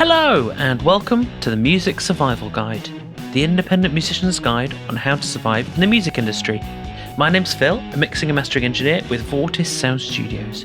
Hello, and welcome to the Music Survival Guide, the independent musician's guide on how to survive in the music industry. My name's Phil, a mixing and mastering engineer with Vortis Sound Studios.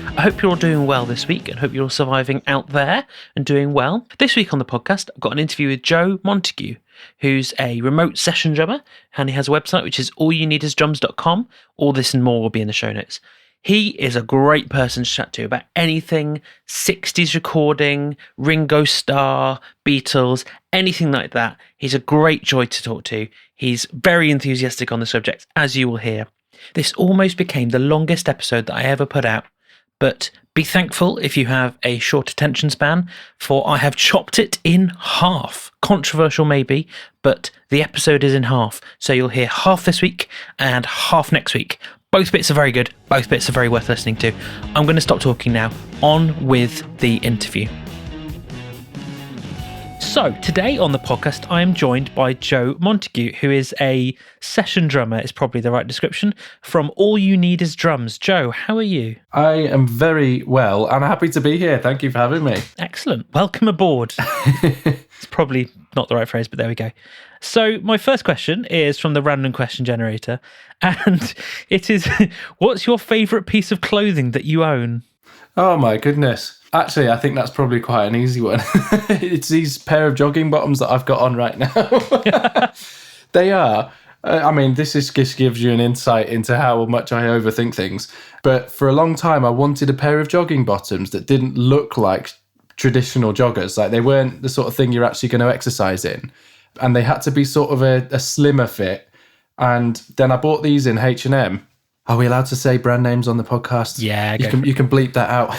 I hope you're all doing well this week and hope you're all surviving out there and doing well. This week on the podcast, I've got an interview with Joe Montague, who's a remote session drummer, and he has a website which is allyouneedisdrums.com. All this and more will be in the show notes. He is a great person to chat to about anything 60s recording, Ringo Starr, Beatles, anything like that. He's a great joy to talk to. He's very enthusiastic on the subject, as you will hear. This almost became the longest episode that I ever put out, but be thankful if you have a short attention span, for I have chopped it in half. Controversial maybe, but the episode is in half, so you'll hear half this week and half next week. Both bits are very good. Both bits are very worth listening to. I'm going to stop talking now. On with the interview. So, today on the podcast, I am joined by Joe Montague, who is a session drummer, is probably the right description, from All You Need Is Drums. Joe, how are you? I am very well and happy to be here. Thank you for having me. Excellent. Welcome aboard. It's probably not the right phrase, but there we go. So my first question is from the random question generator, and it is, what's your favourite piece of clothing that you own? Oh my goodness. Actually, I think that's probably quite an easy one. It's these pair of jogging bottoms that I've got on right now. They are. This just gives you an insight into how much I overthink things. But for a long time, I wanted a pair of jogging bottoms that didn't look like traditional joggers. Like, they weren't the sort of thing you're actually going to exercise in. And they had to be sort of a slimmer fit. And then I bought these in H&M. Are we allowed to say brand names on the podcast? Yeah, you can bleep that out.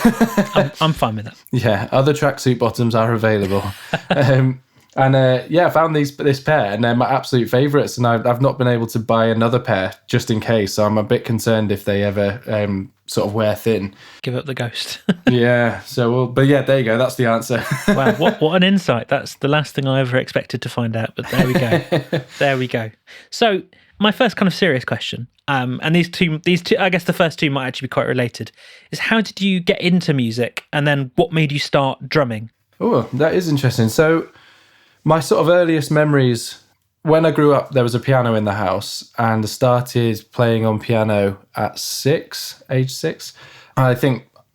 I'm fine with that. Yeah, other tracksuit bottoms are available. I found this pair, and they're my absolute favourites. And I've not been able to buy another pair just in case. So I'm a bit concerned if they ever sort of wear thin. Give up the ghost. Yeah. But there you go. That's the answer. Wow, what an insight! That's the last thing I ever expected to find out. But there we go. There we go. So my first kind of serious question, and these two, I guess the first two might actually be quite related, is how did you get into music, and then what made you start drumming? Oh, that is interesting. So my sort of earliest memories, when I grew up, there was a piano in the house, and I started playing on piano at age 6. I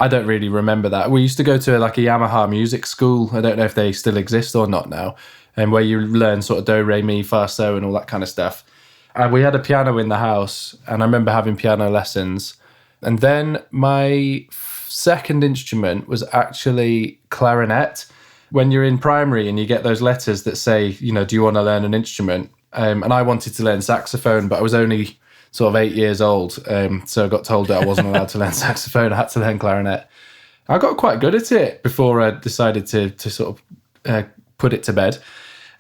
don't really remember that. We used to go to like a Yamaha music school. I don't know if they still exist or not now, and where you learn sort of do, re, mi, fa, so, and all that kind of stuff. And we had a piano in the house, and I remember having piano lessons. And then my second instrument was actually clarinet. When you're in primary and you get those letters that say, do you want to learn an instrument? And I wanted to learn saxophone, but I was only sort of 8 years old. So I got told that I wasn't allowed to learn saxophone. I had to learn clarinet. I got quite good at it before I decided to sort of put it to bed.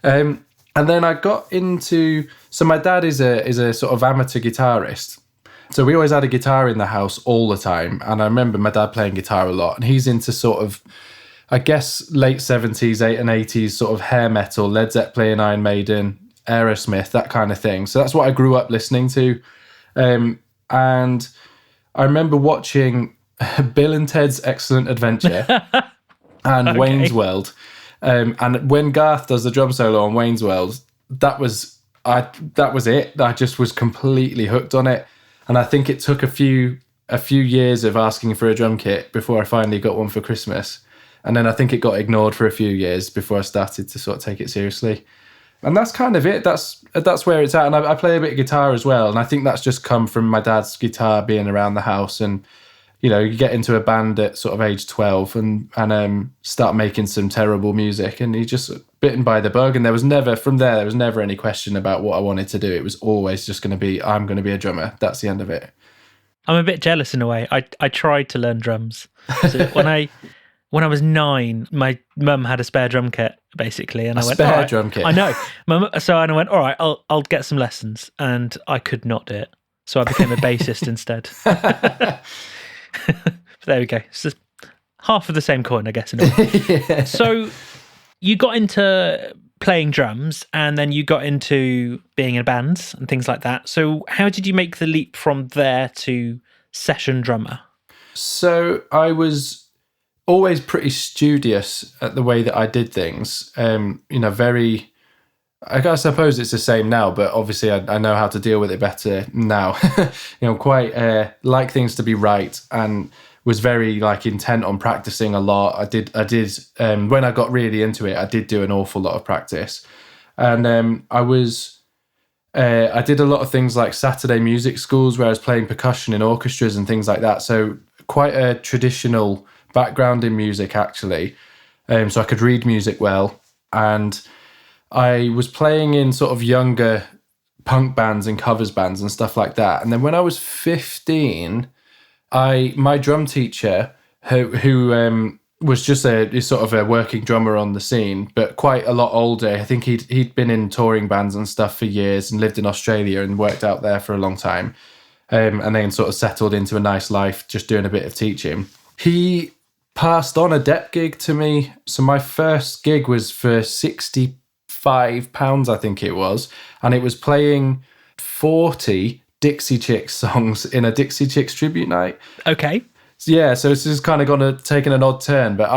And then I got into... So my dad is a sort of amateur guitarist. So we always had a guitar in the house all the time. And I remember my dad playing guitar a lot. And he's into sort of, I guess, late 70s, 80s sort of hair metal, Led Zeppelin, Iron Maiden, Aerosmith, that kind of thing. So that's what I grew up listening to. And I remember watching Bill and Ted's Excellent Adventure and Okay. Wayne's World. And when Garth does the drum solo on Wayne's World, that was it. I just was completely hooked on it. And I think it took a few years of asking for a drum kit before I finally got one for Christmas. And then I think it got ignored for a few years before I started to sort of take it seriously. And that's kind of it. That's where it's at. And I play a bit of guitar as well. And I think that's just come from my dad's guitar being around the house. And, you get into a band at sort of age 12 and start making some terrible music. And he just bitten by the bug. And there was never any question about what I wanted to do. It was always just going to be, I'm going to be a drummer. That's the end of it. I'm a bit jealous in a way. I tried to learn drums. So when I was 9, my mum had a spare drum kit, basically, and I went, spare drum kit. I know. So I went, all right, I'll get some lessons, and I could not do it. So I became a bassist instead. There we go. It's just half of the same coin, I guess. In a way. Yeah. So you got into playing drums, and then you got into being in bands and things like that. So how did you make the leap from there to session drummer? So I was always pretty studious at the way that I did things. Very. I suppose it's the same now, but obviously I know how to deal with it better now. Quite like things to be right, and was very like intent on practicing a lot. I did. When I got really into it, I did do an awful lot of practice, and I did a lot of things like Saturday music schools where I was playing percussion in orchestras and things like that. So quite a traditional background in music, actually. So I could read music well, and I was playing in sort of younger punk bands and covers bands and stuff like that. And then when I was 15, my drum teacher, who was just a sort of a working drummer on the scene, but quite a lot older. I think he'd been in touring bands and stuff for years and lived in Australia and worked out there for a long time, and then sort of settled into a nice life just doing a bit of teaching. He passed on a dep gig to me. So my first gig was for £65, I think it was, and it was playing 40 Dixie Chicks songs in a Dixie Chicks tribute night. Okay. Yeah, so it's just kind of taken an odd turn. But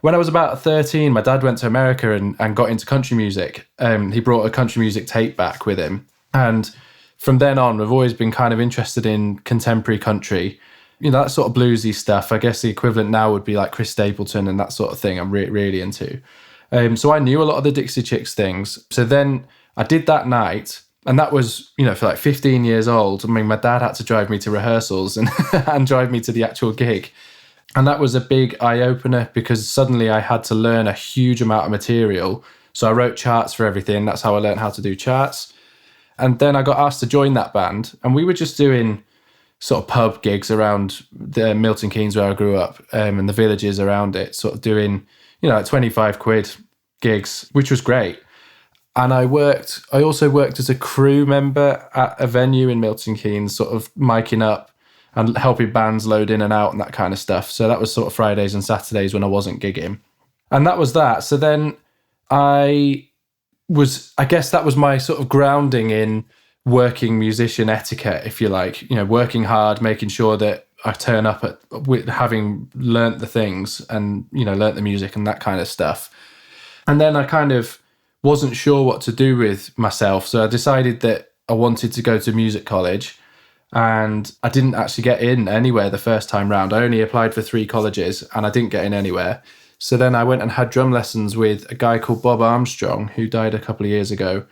when I was about 13, my dad went to America and got into country music. He brought a country music tape back with him. And from then on, we've always been kind of interested in contemporary country. That sort of bluesy stuff. I guess the equivalent now would be like Chris Stapleton and that sort of thing I'm really into. So I knew a lot of the Dixie Chicks things. So then I did that night. And that was, for like 15 years old. I mean, my dad had to drive me to rehearsals and, and drive me to the actual gig. And that was a big eye-opener because suddenly I had to learn a huge amount of material. So I wrote charts for everything. That's how I learned how to do charts. And then I got asked to join that band. And we were just doing sort of pub gigs around the Milton Keynes where I grew up, and the villages around it, sort of doing, like 25 quid gigs, which was great. And I also worked as a crew member at a venue in Milton Keynes, sort of miking up and helping bands load in and out and that kind of stuff. So that was sort of Fridays and Saturdays when I wasn't gigging. And that was that. So then I guess that was my sort of grounding in working musician etiquette, if you like, working hard, making sure that I turn up with having learnt the things and, learnt the music and that kind of stuff. And then I kind of wasn't sure what to do with myself. So I decided that I wanted to go to music college, and I didn't actually get in anywhere the first time round. I only applied for 3 colleges and I didn't get in anywhere. So then I went and had drum lessons with a guy called Bob Armstrong, who died a couple of years ago.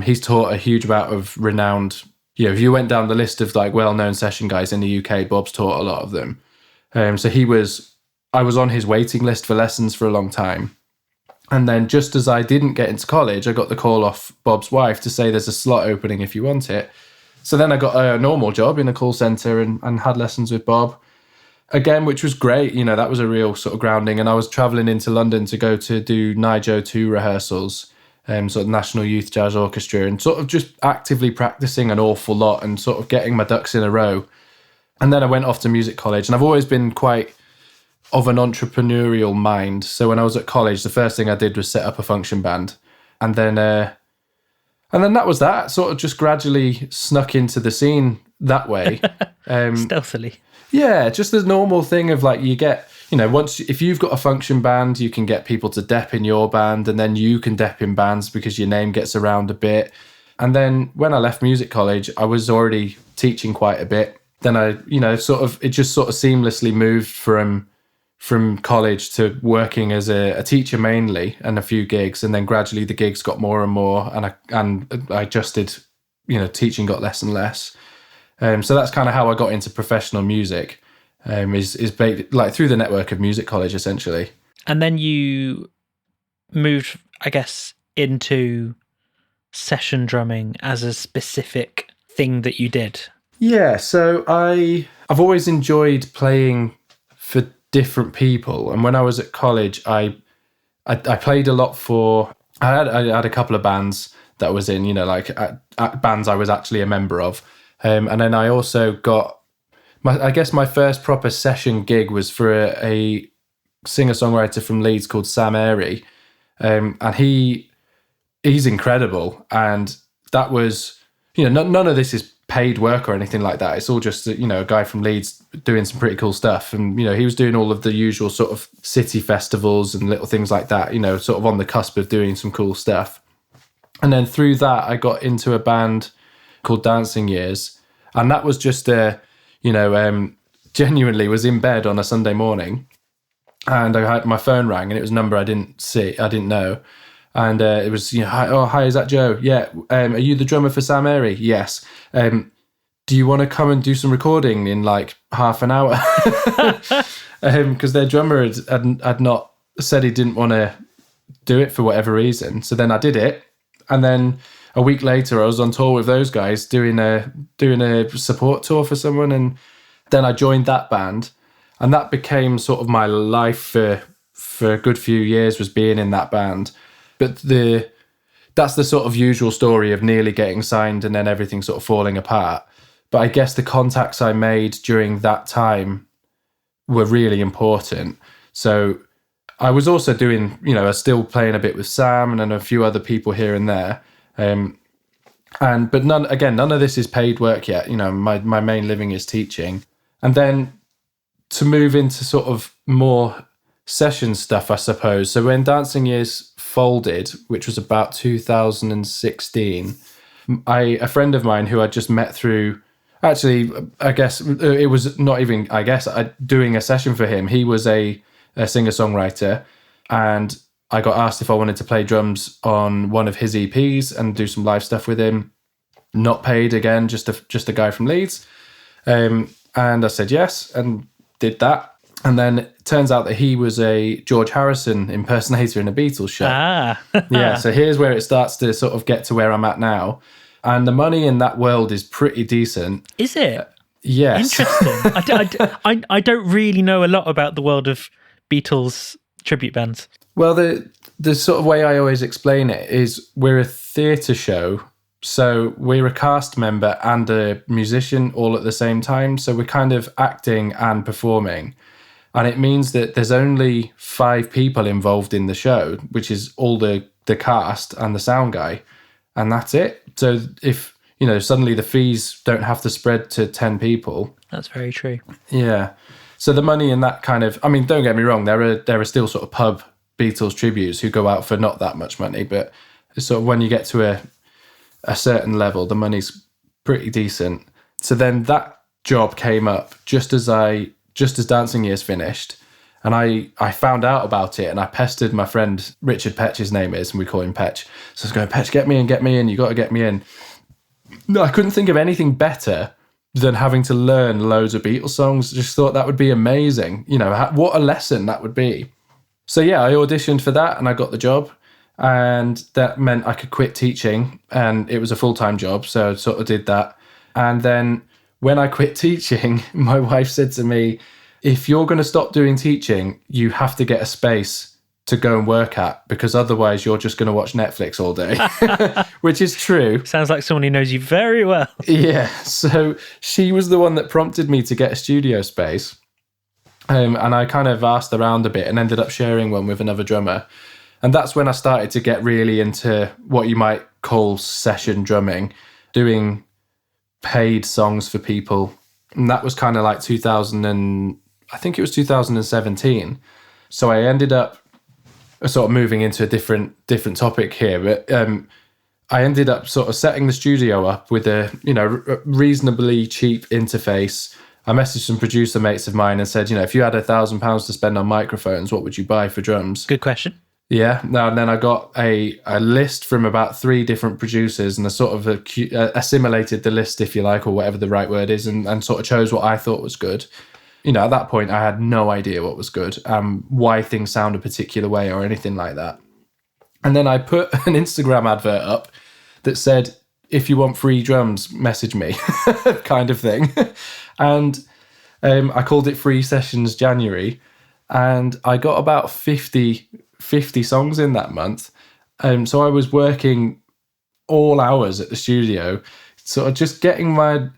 He's taught a huge amount of renowned, if you went down the list of like well-known session guys in the UK, Bob's taught a lot of them. So I was on his waiting list for lessons for a long time. And then just as I didn't get into college, I got the call off Bob's wife to say there's a slot opening if you want it. So then I got a normal job in a call centre and had lessons with Bob again, which was great. That was a real sort of grounding. And I was travelling into London to go to do NIJO 2 rehearsals, sort of National Youth Jazz Orchestra, and sort of just actively practising an awful lot and sort of getting my ducks in a row. And then I went off to music college, and I've always been quite of an entrepreneurial mind. So when I was at college, the first thing I did was set up a function band. And then that was that. Sort of just gradually snuck into the scene that way. Stealthily. Yeah, just the normal thing of like you get, if you've got a function band, you can get people to dep in your band, and then you can dep in bands because your name gets around a bit. And then when I left music college, I was already teaching quite a bit. Then it just sort of seamlessly moved from college to working as a teacher mainly, and a few gigs, and then gradually the gigs got more and more, and I adjusted, teaching got less and less. So that's kind of how I got into professional music, is like through the network of music college essentially. And then you moved, I guess, into session drumming as a specific thing that you did. Yeah, so I've always enjoyed playing for different people, and when I was at college, I played a lot for. I had a couple of bands that I was in, at bands I was actually a member of, and then I also got my first proper session gig was for a singer-songwriter from Leeds called Sam Airy, and he's incredible, and that was none of this is paid work or anything like that. It's all just, a guy from Leeds doing some pretty cool stuff. And, he was doing all of the usual sort of city festivals and little things like that, sort of on the cusp of doing some cool stuff. And then through that, I got into a band called Dancing Years. And that was just genuinely was in bed on a Sunday morning. And I had my phone rang, and it was a number I didn't know. And it was, hi, is that Joe? Yeah. Are you the drummer for Sam Airy? Yes. Do you want to come and do some recording in like half an hour? Because their drummer had not said he didn't want to do it for whatever reason. So then I did it. And then a week later, I was on tour with those guys doing a support tour for someone. And then I joined that band. And that became sort of my life for a good few years, was being in that band. But that's the sort of usual story of nearly getting signed and then everything sort of falling apart. But I guess the contacts I made during that time were really important. So I was also doing, I was still playing a bit with Sam and then a few other people here and there. But none of this is paid work yet. My main living is teaching. And then to move into sort of more session stuff, I suppose. So when Dancing Years folded, which was about 2016, a friend of mine who I just met through, actually, I guess it was not even, doing a session for him. He was a singer-songwriter, and I got asked if I wanted to play drums on one of his EPs and do some live stuff with him. Not paid, again, just a guy from Leeds. And I said yes, and did that. And then it turns out that he was a George Harrison impersonator in a Beatles show. Yeah, so here's where it starts to sort of get to where I'm at now. And the money in that world is pretty decent. Is it? Yes. Interesting. I don't really know a lot about the world of Beatles tribute bands. Well, the sort of way I always explain it is we're a theatre show. So we're a cast member and a musician all at the same time. So we're kind of acting and performing. And it means that there's only 5 people involved in the show, which is all the cast and the sound guy. And that's it. So if, suddenly the fees don't have to spread to 10 people. That's very true. Yeah. So the money in that kind of, don't get me wrong, there are still sort of pub Beatles tributes who go out for not that much money. But sort of when you get to a certain level, the money's pretty decent. So then that job came up just as Dancing Years finished, and I found out about it, and I pestered my friend Richard Petch, his name is, and we call him Petch. So I was going, Petch, get me in, you got to get me in. No, I couldn't think of anything better than having to learn loads of Beatles songs. Just thought that would be amazing. What a lesson that would be. So yeah, I auditioned for that, and I got the job. And that meant I could quit teaching, and it was a full-time job, so I sort of did that. And then when I quit teaching, my wife said to me, if you're going to stop doing teaching, you have to get a space to go and work at, because otherwise you're just going to watch Netflix all day, which is true. Sounds like someone who knows you very well. Yeah, so she was the one that prompted me to get a studio space. And I kind of asked around a bit and ended up sharing one with another drummer. And that's when I started to get really into what you might call session drumming, doing paid songs for people. And that was kind of like 2017. So I ended up sort of moving into a different topic here. But I ended up sort of setting the studio up with a reasonably cheap interface. I messaged some producer mates of mine and said, if you had £1,000 to spend on microphones, what would you buy for drums? Good question. Yeah. Now, and then I got a list from about 3 different producers, and I sort of assimilated the list, if you like, or whatever the right word is, and sort of chose what I thought was good. At that point, I had no idea what was good, why things sound a particular way or anything like that. And then I put an Instagram advert up that said, if you want free drums, message me, kind of thing. And I called it Free Sessions January, and I got about 50 songs in that month. So I was working all hours at the studio, sort of just getting my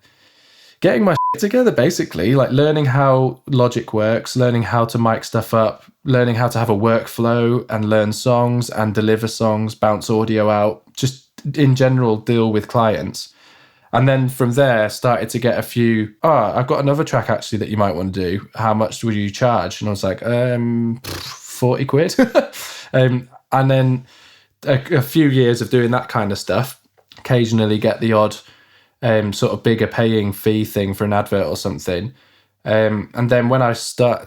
shit together, basically, like learning how Logic works, learning how to mic stuff up, learning how to have a workflow and learn songs and deliver songs, bounce audio out, just in general deal with clients. And then from there, started to get a few, I've got another track actually that you might want to do. How much would you charge? And I was like, 40 quid. And then a few years of doing that kind of stuff, occasionally get the odd sort of bigger paying fee thing for an advert or something. And then when I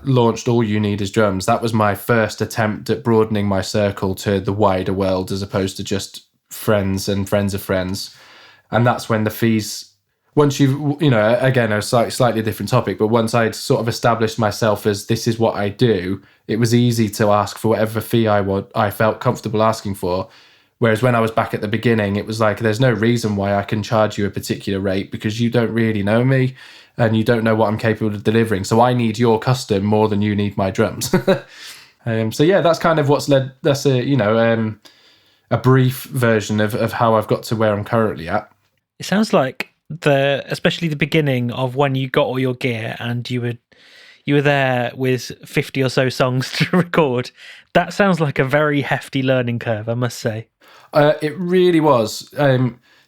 launched All You Need Is Drums, that was my first attempt at broadening my circle to the wider world as opposed to just friends and friends of friends. And that's when the fees, once again, a slightly different topic, but once I'd sort of established myself as this is what I do, it was easy to ask for whatever fee I felt comfortable asking for. Whereas when I was back at the beginning, it was like, there's no reason why I can charge you a particular rate because you don't really know me and you don't know what I'm capable of delivering. So I need your custom more than you need my drums. So yeah, that's kind of what's led, that's a brief version of how I've got to where I'm currently at. It sounds like especially the beginning of when you got all your gear and you were there with 50 or so songs to record. That sounds like a very hefty learning curve, I must say. It really was.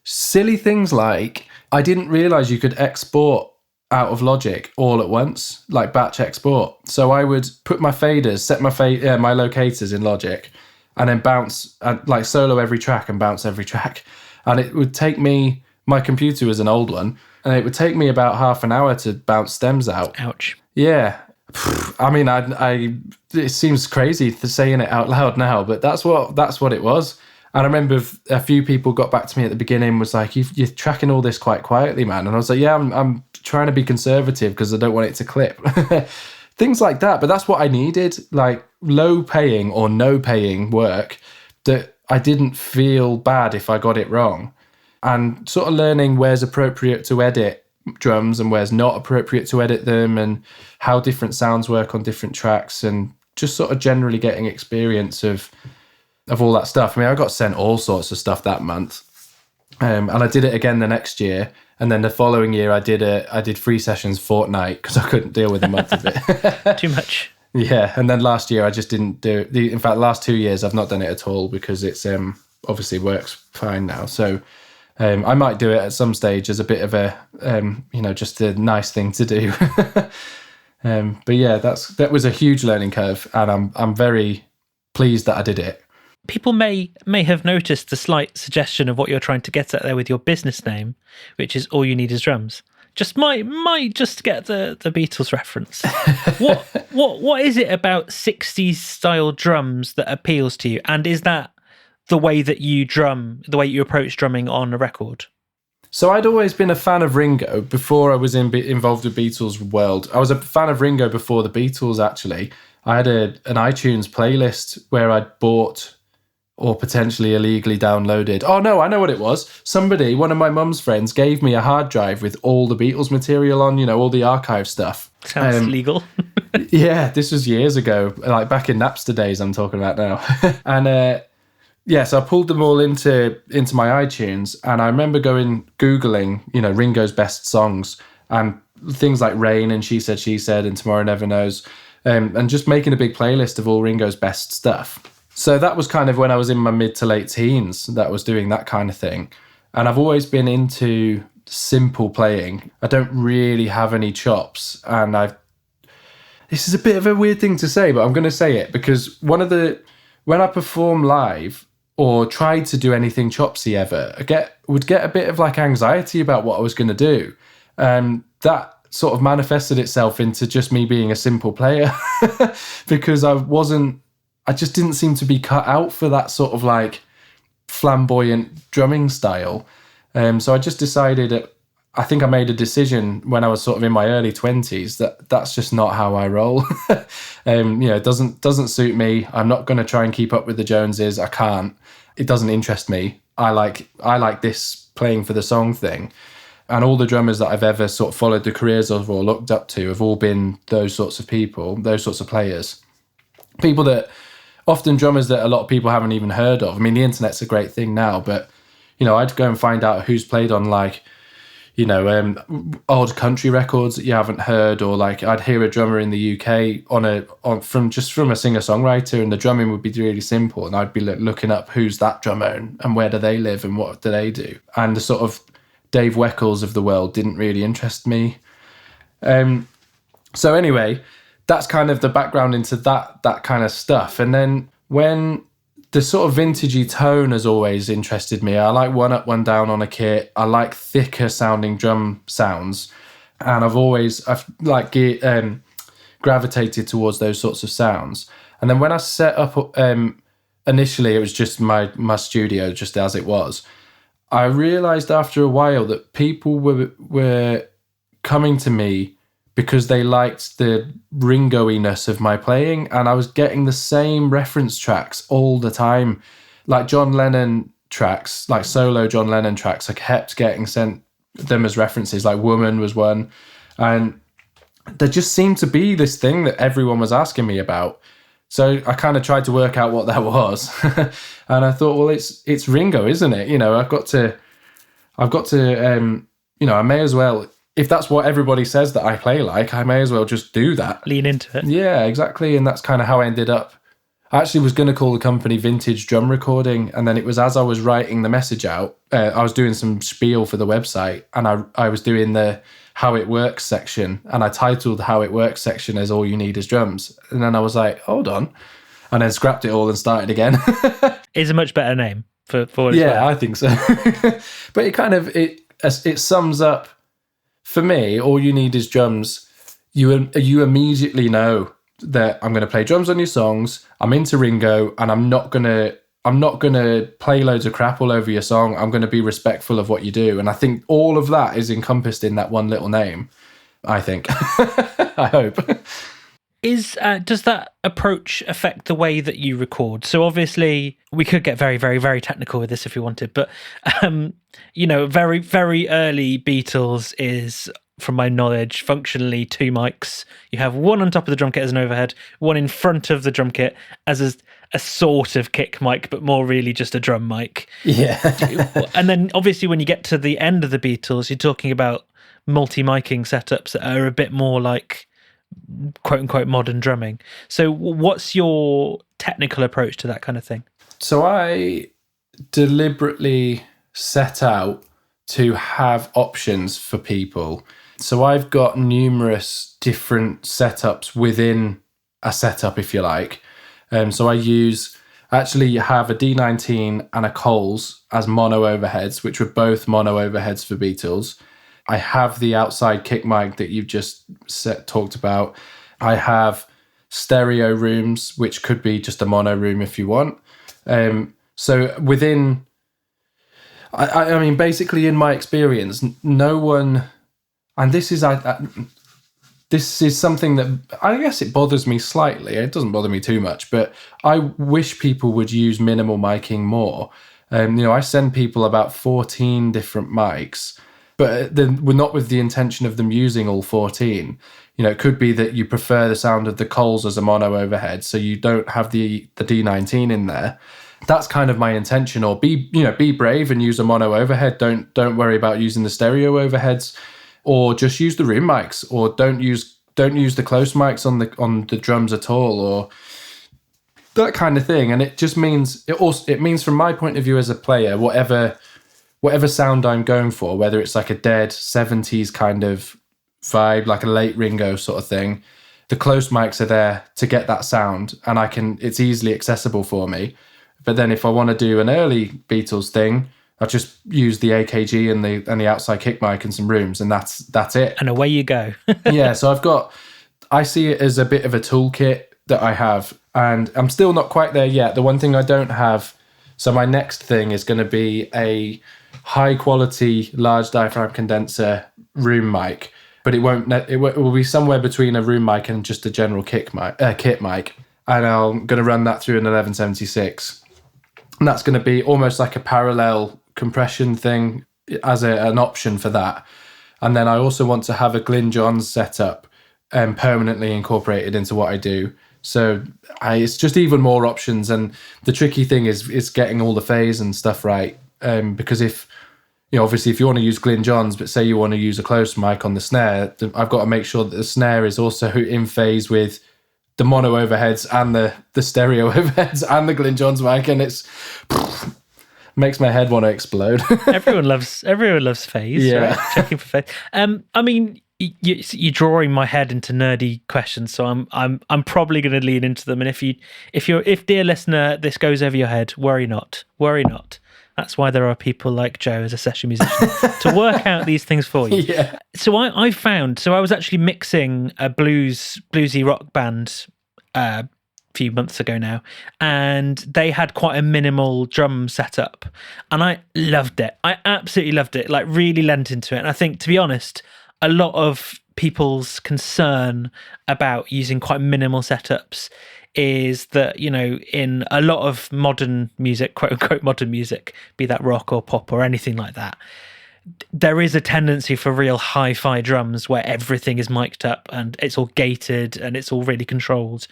Silly things like I didn't realize you could export out of Logic all at once, like batch export. So I would put my faders, set my locators in Logic, and then bounce, like solo every track and bounce every track. And it would take me, my computer was an old one, and it would take me about half an hour to bounce stems out. Ouch. Yeah. I mean, it seems crazy saying it out loud now, but that's what it was. And I remember a few people got back to me at the beginning, was like, you're tracking all this quite quietly, man. And I was like, yeah, I'm trying to be conservative because I don't want it to clip. Things like that. But that's what I needed, like low paying or no paying work that I didn't feel bad if I got it wrong. And sort of learning where's appropriate to edit drums and where's not appropriate to edit them and how different sounds work on different tracks and just sort of generally getting experience of all that stuff. I mean, I got sent all sorts of stuff that month. And I did it again the next year. And then the following year I did 3 sessions fortnight because I couldn't deal with a month of it. Too much. Yeah. And then last year I just didn't do it. In fact, last 2 years I've not done it at all because it's obviously works fine now. So I might do it at some stage as a bit of a, just a nice thing to do. But yeah, that was a huge learning curve, and I'm very pleased that I did it. People may have noticed the slight suggestion of what you're trying to get at there with your business name, which is All You Need Is Drums. Just might just get the Beatles reference. What is it about 60s style drums that appeals to you? And is that the way that you drum, the way you approach drumming on a record? So I'd always been a fan of Ringo before I was involved with Beatles world. I was a fan of Ringo before the Beatles, actually. I had an iTunes playlist where I'd bought or potentially illegally downloaded. Oh no, I know what it was. Somebody, one of my mum's friends, gave me a hard drive with all the Beatles material on, all the archive stuff. Sounds legal. Yeah, this was years ago, like back in Napster days I'm talking about now. And so I pulled them all into my iTunes, and I remember Googling, Ringo's best songs and things like Rain and She Said and Tomorrow Never Knows, and just making a big playlist of all Ringo's best stuff. So that was kind of when I was in my mid to late teens that I was doing that kind of thing. And I've always been into simple playing. I don't really have any chops, and this is a bit of a weird thing to say, but I'm going to say it because when I perform live or tried to do anything chopsy ever, I would get a bit of like anxiety about what I was going to do. And that sort of manifested itself into just me being a simple player because I just didn't seem to be cut out for that sort of like flamboyant drumming style. So I just decided I think I made a decision when I was sort of in my early 20s that that's just not how I roll. It doesn't suit me. I'm not going to try and keep up with the Joneses. I can't. It doesn't interest me. I like this playing for the song thing. And all the drummers that I've ever sort of followed the careers of or looked up to have all been those sorts of people, those sorts of players. People that, often drummers that a lot of people haven't even heard of. I mean, the internet's a great thing now, but, I'd go and find out who's played on like, odd country records that you haven't heard, or like I'd hear a drummer in the UK from a singer-songwriter, and the drumming would be really simple, and I'd be looking up who's that drummer and where do they live and what do they do, and the sort of Dave Weckles of the world didn't really interest me. So anyway, that's kind of the background into that kind of stuff. And then when the sort of vintagey tone has always interested me. I like one up, one down on a kit. I like thicker sounding drum sounds. And I've gravitated towards those sorts of sounds. And then when I set up, initially it was just my studio, just as it was. I realised after a while that people were coming to me because they liked the Ringo-iness of my playing, and I was getting the same reference tracks all the time. Like John Lennon tracks, like solo John Lennon tracks, I kept getting sent them as references, like Woman was one. And there just seemed to be this thing that everyone was asking me about. So I kind of tried to work out what that was. And I thought, well, it's Ringo, isn't it? I've got to, I may as well, if that's what everybody says that I play like, I may as well just do that. Lean into it. Yeah, exactly. And that's kind of how I ended up. I actually was going to call the company Vintage Drum Recording. And then it was as I was writing the message out, I was doing some spiel for the website, and I was doing the How It Works section. And I titled the How It Works section as All You Need Is Drums. And then I was like, hold on. And then scrapped it all and started again. It's a much better name for what it's worth. I think so. But it sums up, for me, All You Need Is Drums. You immediately know that I'm going to play drums on your songs. I'm into Ringo, and I'm not gonna play loads of crap all over your song. I'm going to be respectful of what you do, and I think all of that is encompassed in that one little name. I think. I hope. Does that approach affect the way that you record? So obviously we could get very, very, very technical with this if we wanted, but very, very early Beatles is, from my knowledge, functionally 2 mics. You have one on top of the drum kit as an overhead, one in front of the drum kit as a sort of kick mic, but more really just a drum mic. Yeah. And then obviously when you get to the end of the Beatles, you're talking about multi-miking setups that are a bit more like quote unquote modern drumming. So what's your technical approach to that kind of thing? So I deliberately set out to have options for people. So I've got numerous different setups within a setup, if you like. So I actually have a D19 and a Coles as mono overheads, which were both mono overheads for Beatles. I have the outside kick mic that you've just talked about. I have stereo rooms, which could be just a mono room if you want. So within, I mean, basically in my experience, no one, and this is something that I guess it bothers me slightly. It doesn't bother me too much, but I wish people would use minimal miking more. I send people about 14 different mics, but then we're not with the intention of them using all 14. It could be that you prefer the sound of the Coles as a mono overhead, so you don't have the D19 in there. That's kind of my intention. Or be brave and use a mono overhead. Don't worry about using the stereo overheads, or just use the room mics, or don't use the close mics on the drums at all, or that kind of thing. And it just means it means from my point of view as a player, whatever sound I'm going for, whether it's like a dead 70s kind of vibe, like a late Ringo sort of thing, the close mics are there to get that sound, and it's easily accessible for me. But then if I want to do an early Beatles thing, I just use the AKG and the outside kick mic and some rooms, and that's it. And away you go. Yeah, so I see it as a bit of a toolkit that I have, and I'm still not quite there yet. The one thing I don't have, so my next thing is going to be a high quality large diaphragm condenser room mic, but it will be somewhere between a room mic and just a general kit mic, and I'm going to run that through an 1176. And that's going to be almost like a parallel compression thing as an option for that. And then I also want to have a Glyn Johns setup permanently incorporated into what I do. So it's just even more options. And the tricky thing is getting all the phase and stuff right. Because obviously if you want to use Glyn Johns, but say you want to use a close mic on the snare, I've got to make sure that the snare is also in phase with the mono overheads and the stereo overheads and the Glyn Johns mic, and makes my head want to explode. Everyone loves phase, Yeah. right? Checking for phase. I mean, you're drawing my head into nerdy questions, so I'm probably going to lean into them. And if dear listener, this goes over your head, worry not. That's why there are people like Joe as a session musician to work out these things for you. Yeah. So I was actually mixing a bluesy rock band a few months ago now, and they had quite a minimal drum setup, and I loved it. I absolutely loved it, like really lent into it. And I think, to be honest, a lot of people's concern about using quite minimal setups is that, you know, in a lot of modern music, quote unquote modern music, be that rock or pop or anything like that, there is a tendency for real hi-fi drums where everything is mic'd up and it's all gated and it's all really controlled.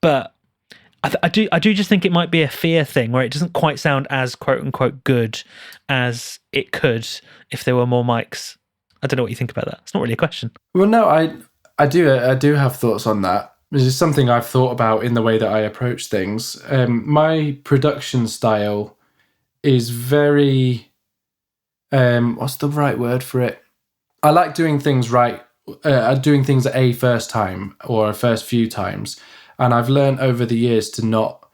But I do just think it might be a fear thing where it doesn't quite sound as quote unquote good as it could if there were more mics. I don't know what you think about that. It's not really a question. Well, no, I do have thoughts on that. This is something I've thought about in the way that I approach things. My production style is very, what's the right word for it? I like doing things right, doing things a first time or a first few times. And I've learned over the years to not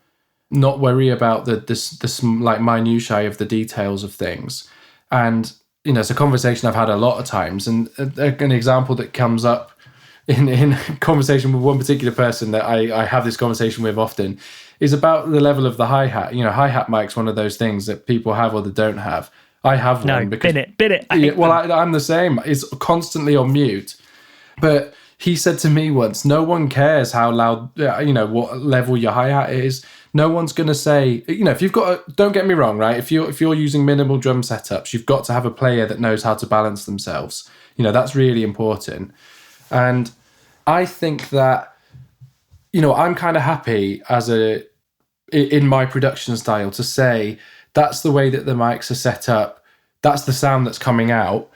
worry about this like minutiae of the details of things. And, you know, it's a conversation I've had a lot of times. And an example that comes up in conversation with one particular person that I have this conversation with often is about the level of the hi-hat. You know, hi-hat mic's one of those things that people have or they don't have. I have one because... bin it. I'm the same. It's constantly on mute. But he said to me once, no one cares how loud, you know, what level your hi-hat is. No one's going to say, you know, if you've got, don't get me wrong, right? If you're using minimal drum setups, you've got to have a player that knows how to balance themselves. You know, that's really important. And I think that, you know, I'm kind of happy in my production style to say that's the way that the mics are set up. That's the sound that's coming out.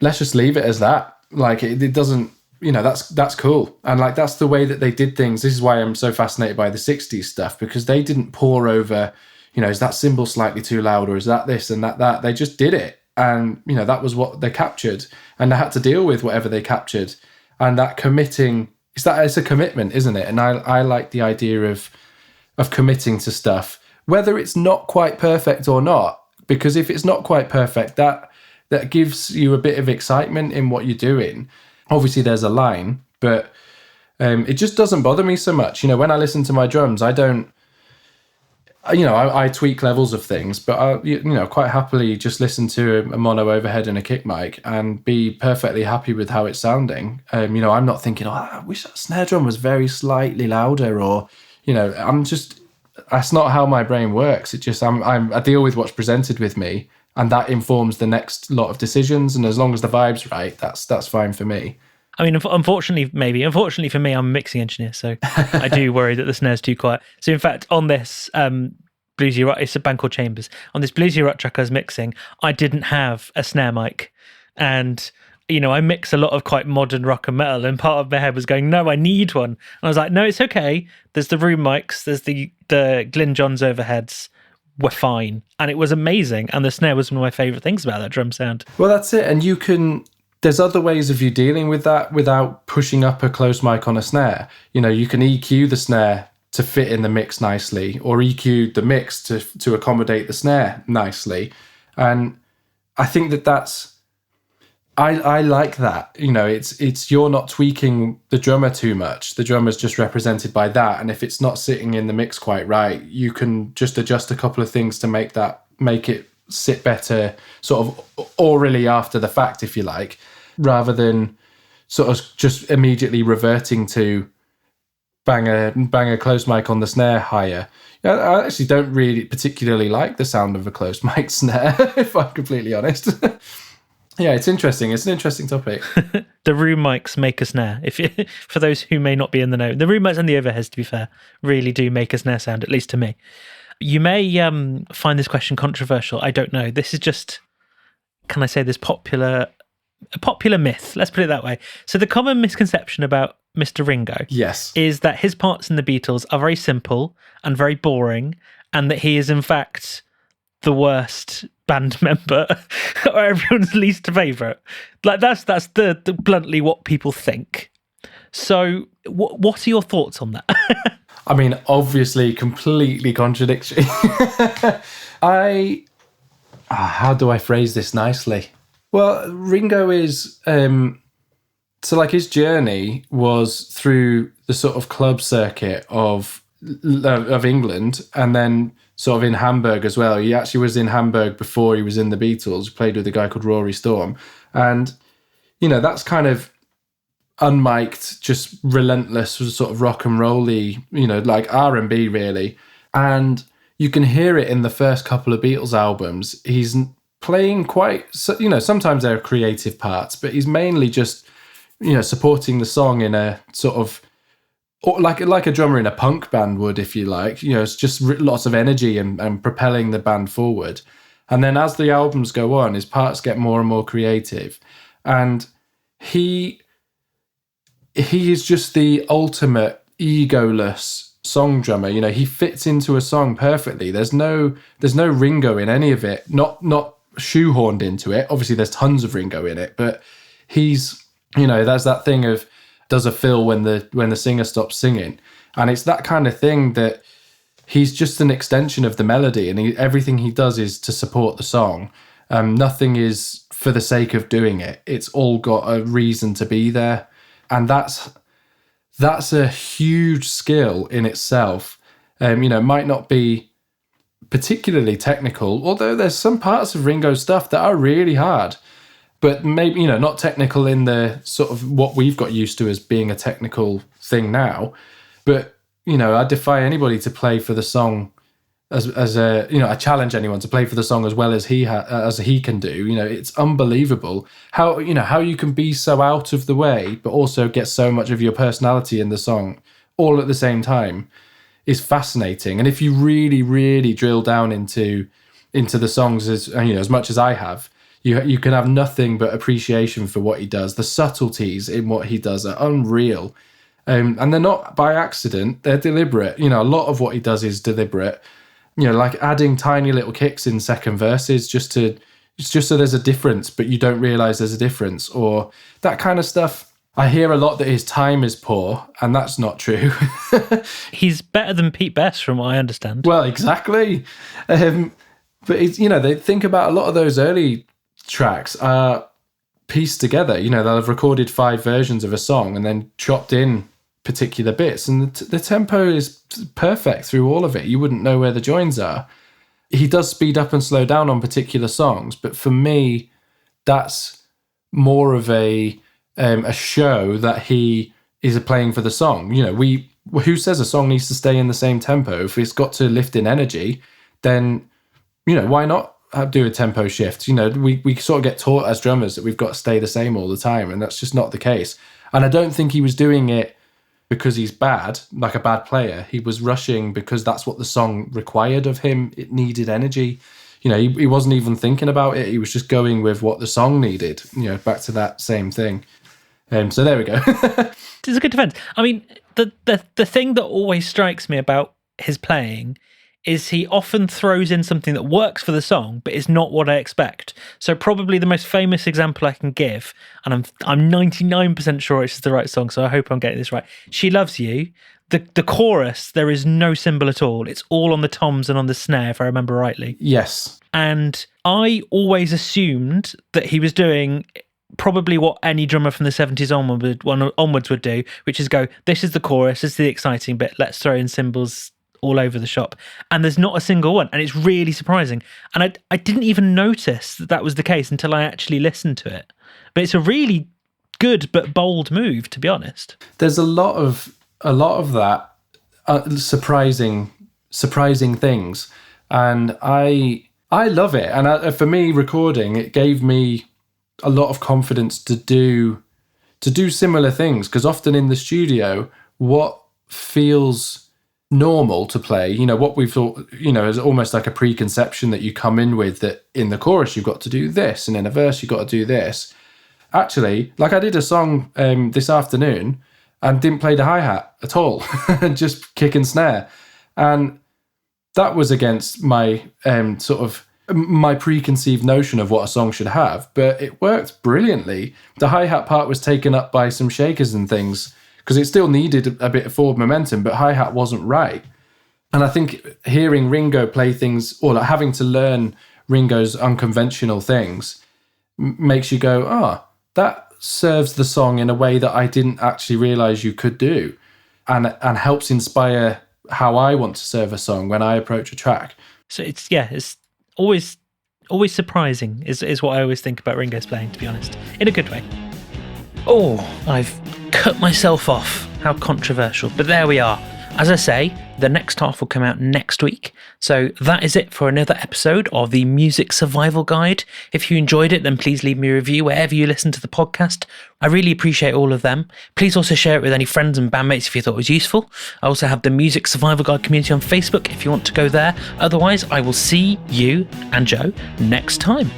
Let's just leave it as that. Like it doesn't, you know, that's cool. And like, that's the way that they did things. This is why I'm so fascinated by the 60s stuff, because they didn't pore over, you know, is that cymbal slightly too loud or is that this and that? They just did it. And, you know, that was what they captured and they had to deal with whatever they captured. And that committing, it's a commitment, isn't it? And I like the idea of committing to stuff, whether it's not quite perfect or not, because if it's not quite perfect, that gives you a bit of excitement in what you're doing. Obviously there's a line, but it just doesn't bother me so much. You know, when I listen to my drums, I don't, you know, I tweak levels of things, but I, you know, quite happily just listen to a mono overhead and a kick mic and be perfectly happy with how it's sounding. You know, I'm not thinking, oh, I wish that snare drum was very slightly louder, or, you know, that's not how my brain works. It just, I deal with what's presented with me, and that informs the next lot of decisions. And as long as the vibe's right, that's fine for me. I mean, unfortunately for me, I'm a mixing engineer, so I do worry that the snare's too quiet. So in fact, on this bluesy rock, it's a band called Chambers. On this bluesy rock track I was mixing, I didn't have a snare mic, and you know, I mix a lot of quite modern rock and metal, and part of my head was going, no, I need one. And I was like, no, it's okay. There's the room mics, there's the Glyn Johns overheads. We're fine. And it was amazing. And the snare was one of my favourite things about that drum sound. Well, that's it. And there's other ways of you dealing with that without pushing up a close mic on a snare. You know, you can EQ the snare to fit in the mix nicely, or EQ the mix to accommodate the snare nicely. And I think that's, I like that. You know, it's you're not tweaking the drummer too much. The drummer's just represented by that. And if it's not sitting in the mix quite right, you can just adjust a couple of things to make it sit better, sort of orally after the fact, if you like, rather than sort of just immediately reverting to bang a close mic on the snare higher. I actually don't really particularly like the sound of a close mic snare, if I'm completely honest. Yeah, it's interesting. It's an interesting topic. The room mics make a snare. For those who may not be in the know, the room mics and the overheads, to be fair, really do make a snare sound, at least to me. You may find this question controversial. I don't know. This is just, can I say this, a popular myth. Let's put it that way. So the common misconception about Mr. Ringo, yes, is that his parts in the Beatles are very simple and very boring, and that he is in fact the worst band member or everyone's least favourite. Like that's the bluntly what people think. So what are your thoughts on that? I mean, obviously, completely contradictory. How do I phrase this nicely? Well, Ringo is, so like his journey was through the sort of club circuit of England, and then sort of in Hamburg as well. He actually was in Hamburg before he was in the Beatles. He played with a guy called Rory Storm. And, you know, that's kind of unmiked, just relentless sort of rock and roll-y, you know, like R&B really. And you can hear it in the first couple of Beatles albums. He's playing quite, you know, sometimes there are creative parts, but he's mainly just, you know, supporting the song in a sort of, or like a drummer in a punk band would, if you like. You know, it's just lots of energy and propelling the band forward. And then as the albums go on, his parts get more and more creative. And he is just the ultimate egoless song drummer. You know, he fits into a song perfectly. There's no Ringo in any of it, not shoehorned into it. Obviously there's tons of Ringo in it, but he's, you know, there's that thing of does a fill when the singer stops singing. And it's that kind of thing that he's just an extension of the melody, and everything he does is to support the song. Nothing is for the sake of doing it. It's all got a reason to be there. And that's a huge skill in itself. You know, it might not be particularly technical, although there's some parts of Ringo's stuff that are really hard. But maybe, you know, not technical in the sort of what we've got used to as being a technical thing now. But, you know, I defy anybody to play for the song as a, you know, I challenge anyone to play for the song as well as he can do. You know, it's unbelievable how you can be so out of the way, but also get so much of your personality in the song all at the same time is fascinating. And if you really, really drill down into the songs as much as I have, you can have nothing but appreciation for what he does. The subtleties in what he does are unreal. And they're not by accident, they're deliberate. You know, a lot of what he does is deliberate. You know, like adding tiny little kicks in second verses just so there's a difference, but you don't realize there's a difference, or that kind of stuff. I hear a lot that his time is poor, and that's not true. He's better than Pete Best, from what I understand. Well, exactly. But it's, you know, they think about a lot of those early tracks are pieced together. You know, they'll have recorded 5 versions of a song and then chopped in particular bits, and the tempo is perfect through all of it. You wouldn't know where the joins are. He does speed up and slow down on particular songs, but for me, that's more of a show that he is playing for the song. You know, who says a song needs to stay in the same tempo? If it's got to lift in energy, then, you know, why not do a tempo shift? You know, we sort of get taught as drummers that we've got to stay the same all the time, and that's just not the case. And I don't think he was doing it because he's bad, like a bad player. He was rushing because that's what the song required of him. It needed energy. You know, he wasn't even thinking about it. He was just going with what the song needed, you know, back to that same thing. So there we go. It's a good defense. I mean, the thing that always strikes me about his playing is he often throws in something that works for the song, but is not what I expect. So probably the most famous example I can give, and I'm 99% sure it's the right song, so I hope I'm getting this right. She Loves You. The chorus, there is no cymbal at all. It's all on the toms and on the snare, if I remember rightly. Yes. And I always assumed that he was doing probably what any drummer from the 70s onwards would do, which is go, this is the chorus, this is the exciting bit, let's throw in cymbals all over the shop. And there's not a single one, and it's really surprising. And I didn't even notice that was the case until I actually listened to it. But it's a really good but bold move, to be honest. There's a lot of that surprising things, and I love it. And for me, recording it gave me a lot of confidence to do similar things, because often in the studio, what feels normal to play, you know, what we've thought, you know, is almost like a preconception that you come in with, that in the chorus you've got to do this, and in a verse you've got to do this. Actually, like I did a song this afternoon and didn't play the hi-hat at all, just kick and snare. And that was against my sort of my preconceived notion of what a song should have, but it worked brilliantly. The hi-hat part was taken up by some shakers and things because it still needed a bit of forward momentum, but hi-hat wasn't right. And I think hearing Ringo play things, or like having to learn Ringo's unconventional things, makes you go, that serves the song in a way that I didn't actually realise you could do, and helps inspire how I want to serve a song when I approach a track. So it's always surprising is what I always think about Ringo's playing, to be honest, in a good way. Oh, I've cut myself off. How controversial. But there we are. As I say, the next half will come out next week. So that is it for another episode of the Music Survival Guide. If you enjoyed it, then please leave me a review wherever you listen to the podcast. I really appreciate all of them. Please also share it with any friends and bandmates if you thought it was useful. I also have the Music Survival Guide community on Facebook if you want to go there. Otherwise, I will see you and Joe next time.